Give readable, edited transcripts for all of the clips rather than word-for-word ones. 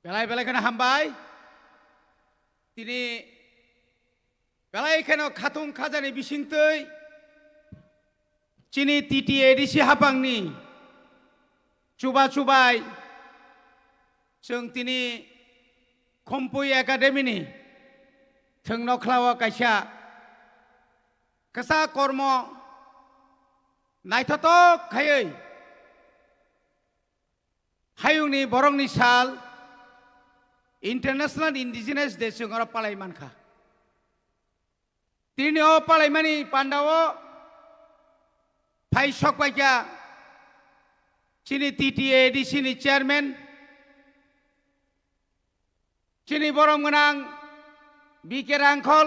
বেলায় বেলাখানে হামবাই তিনি বেলাইখানে খাতুন খাজানি বিसिंतै চিনি তিটি এডিসি হাপাंनि চুবা চুবাই जों তিনি खम्पुई एकाडेमिनि थोंनख्लावा कायसा कसा कर्म नायथाथक खायै हायुंनि बरंनि साल इंटरनेशनल इंडिजिनस डे जों पालायमानखा तिनि ओ पालायमानि पांडाव फाइ सकबायका चिनि टीटीएडीसी नि चेयरमैन चिनि बरम गोनां बीके रांखल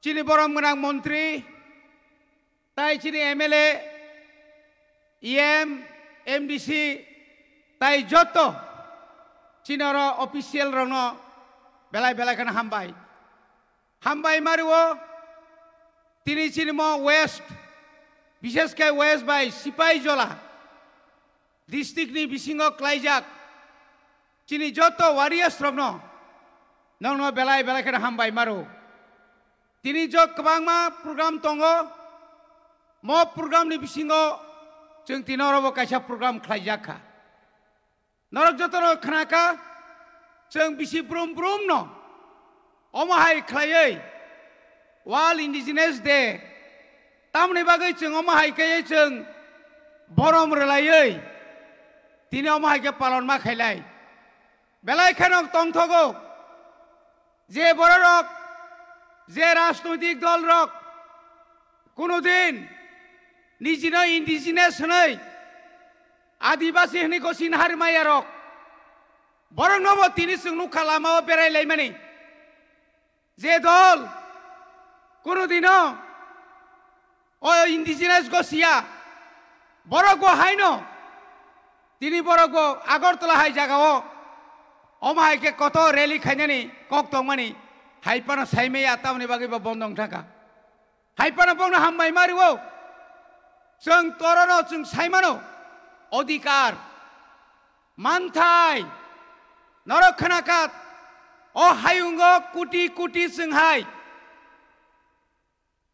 चिनि बरम गोनां मंत्री ताई चिनि एमएलए ईएम एमडीसी ताई जतो चिनर ऑफिशियल रंग बेलाय बेलायखान हामबाय हामबाय मारुओ तिनि चिनिमो वेस्ट विशेष के वेस्ट बाय सिपाहीजला डिस्ट्रिक्ट नि बिसिङाव क्लाइजाक चिनि जतो वारियार्स रंग नंगनो बेलाय बेलायखान हामबाय मारो तिनि जो गोबांमा प्रोग्राम दङो मो प्रोग्राम नि बिसिङाव जों तिनरबो कायसा प्रोग्राम क्लाइजाखा नरक जतनो खनाका जों बिसि ब्रुम ब्रुम न अमाहाय क्लायै वर्ल्ड इंडिजिनस डे तामनि बागै जों अमाहाय कायै जों बरम रलायै तिनि अमाहाय के पालन मा खायलाय बेलायखान तंथगो जे बड़ रक जे राजनैतिक दल रक कोनो दिन निजिनो इंडिजिनस हनै आदिवासी हनै गसिन हारिमाया रक बरं नबो तिनि जों नुखा लामाव बेरायलाय माने जे दल कोनो दिनो ओ इंडिजिनस गसिया बरगो हायनो तिनि बरगो आगरतला हाय जागाव अमाहाय के कत रैली खायनानि कक दं माने हायपाना साइमेया तामनि बागैबो बन्दं थाका हायपाना बंनो हामबाय मारिवो जों तोरनो जों साइमानो अधिकार मानथाय नरखनाकात ओ हायुंगो कुटी कुटी जोंहाय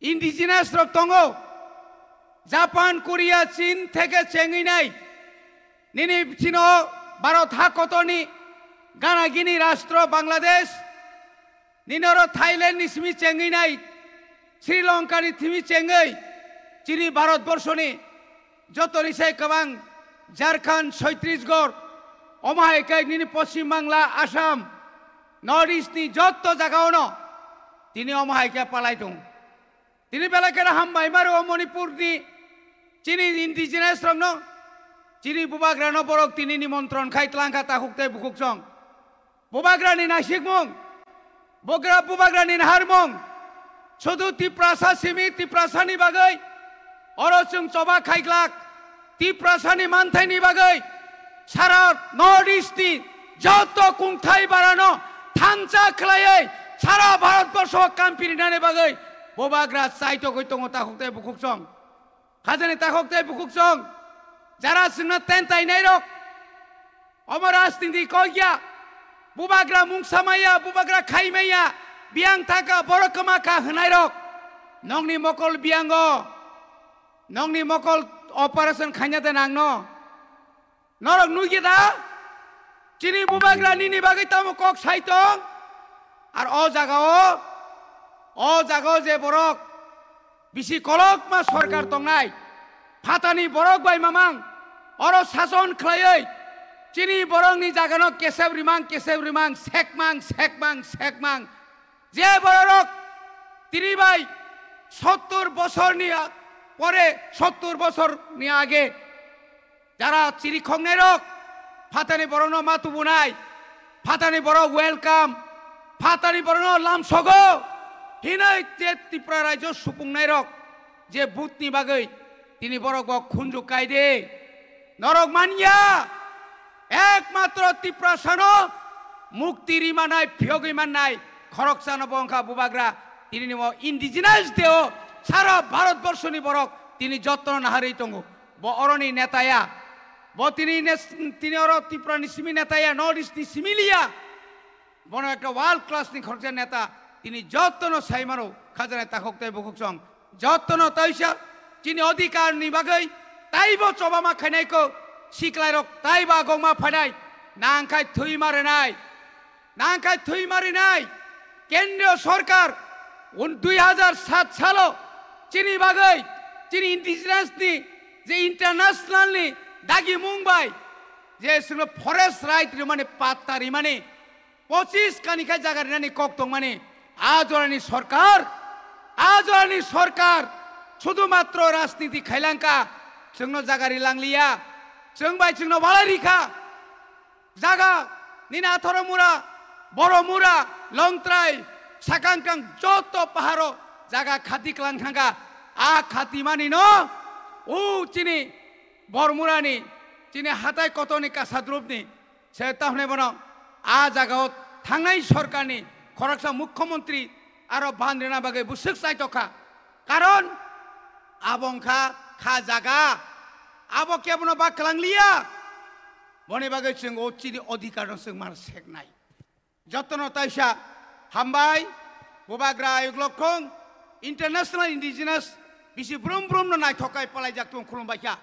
इंडिजिनस रक दङो जापान कोरिया चीन थेके चेंगैनाय निनि बिथिनो भारत हाकतनि गानागिनी राष्ट्र बांग्लादेश निनरो थाईलैंड निसिमी चेंगैनाय श्रीलंका नि थिमी चेंगै चिनि भारतवर्षनि जतनिसाय गोबां झारखंड छत्तीसगढ़ अमाहायकै निनि पश्चिम बांला आसाम नर्थ ईस्ट नि जत जागावनो तिनि अमाहायके पालाय दं तिनि बेलायखान हामबाय मारो मणिपुर नि चिनि इंडिजिनस रंनो चिनि बुबाग्रानो बरक तिनि निमंत्रण खाय tlangka ताहुकते बुकुकसं बुबाग्रानि नासिकमं बग्रा बुबाग्रानि नाहारमं सुदु तिप्रासा सिमि तिप्रासानि बागै अरो जों चबा खायग्लाक तिप्रासानि मानथायनि बागै सारा नर्थ ईस्ट नि जत कुंथाय बारानो थानचा खलायै सारा भारतवर्ष कामपिरिनानि बागै बुबाग्रा साइतो गयतंग ताहुकते बुकुकसं खाजानि ताहुकते बुकुकसं जारा जोंना तेनतायनाय रक अमर राजनीति कया बुबाग्रा मुंसामाया बुबाग्रा खायमाया बियां थाका बरकमाखा होनाय रक नंनि मकल बियांगो नंनि मकल ऑपरेशन खायनाते नांनो नरक नुगिदा चिनि बुबाग्रा निनि बागै तामो कक साइतों आर ओ जागाओ जे बरक बिसि कलक मा सरकार दंनाय फातानि बरक बाय मामां अरो शासन खलायै चिनि बरंनि जागानो केसेब रिमां सेकमां जे बरक तिनि बाय 70 বছরনি পরে 70 বছরনি আগে যারা চিরি খংনাই রক ফাতানি বরনো মাতুবুনাই ফাতানি বড় ওয়েলকাম ফাতানি বরনো লামসগো হিনাই তে ত্রিপুরা রাজ্য সুপুংনাই রক যে বুতনি বাগৈ তিনি বড় খুঞ্জু কাইদে নরক মানিয়া একমাত্র ত্রিপুরা সানো মুক্তি রিমানাই ফিয়গৈ মাননাই খরকসানো বংখা বুবাগ্রা তিনি নিম ইন্ডিজিনাস দেও সারা ভারতবর্ষনি বরক তিনি যত্ন নাহারি দङ ब अरनि नेताया তিনি ওর ত্রিপুরা নিসিমি নেতা নর্থ ইস্ট নিসিমিলিয়া বড় একটা ওয়ার্ল্ড ক্লাস নি খরচের নেতা তিনি যত্ন সাইমারো খাজানায় তাকক তাই বকুক সং যত্ন তাইসা তিনি অধিকার নি বাগৈ তাইব চবামা খাইনাইকো সিকলাই রক তাইবা গংমা ফাইনাই নাংখাই থুই মারে নাই কেন্দ্রীয় সরকার 2007 সাল চিনি বাগৈ চিনি ইন্ডিজিনাস নি যে ইন্টারন্যাশনাল নি দাগি মুম্বাই যে ফরেস্ট রাইট মানে পাত্তারি মানে 25 কানিখাই জায়গা রিনানি কক্তং মানে আজরানি সরকার শুধুমাত্র রাজনীতি খাইলাঙ্কা जोंनो जागा रिलांगलिया जों बाय जोंनो बाला रिखा जागा निना आथर मुरा बरो मुरा लंगत्राय साकांकां जतो पाहारो जागा खाति क्लांखांगा आ खाति मानि न उ चिनि बरमुरानि चिनि हाताय कतनि कासाद्रुपनि से ताहने बनो आ जागाव थांनाय सरकारनि खरकसा मुख्यमंत्री आरो बानरेना बागै बुसुक साइतखा कारण आबंखा खा जागा आबो केबनो बाकलांलिया बने बागै जों अचिनि अधिकार जों मार सेकनाय जतन ताइसा हामबाय बबाग्रा युगलखं इंटरनेशनल इंडिजिनास बिसि ब्रुम ब्रुम नायथकाय पलाय जाक्तुं खुलुमबायखा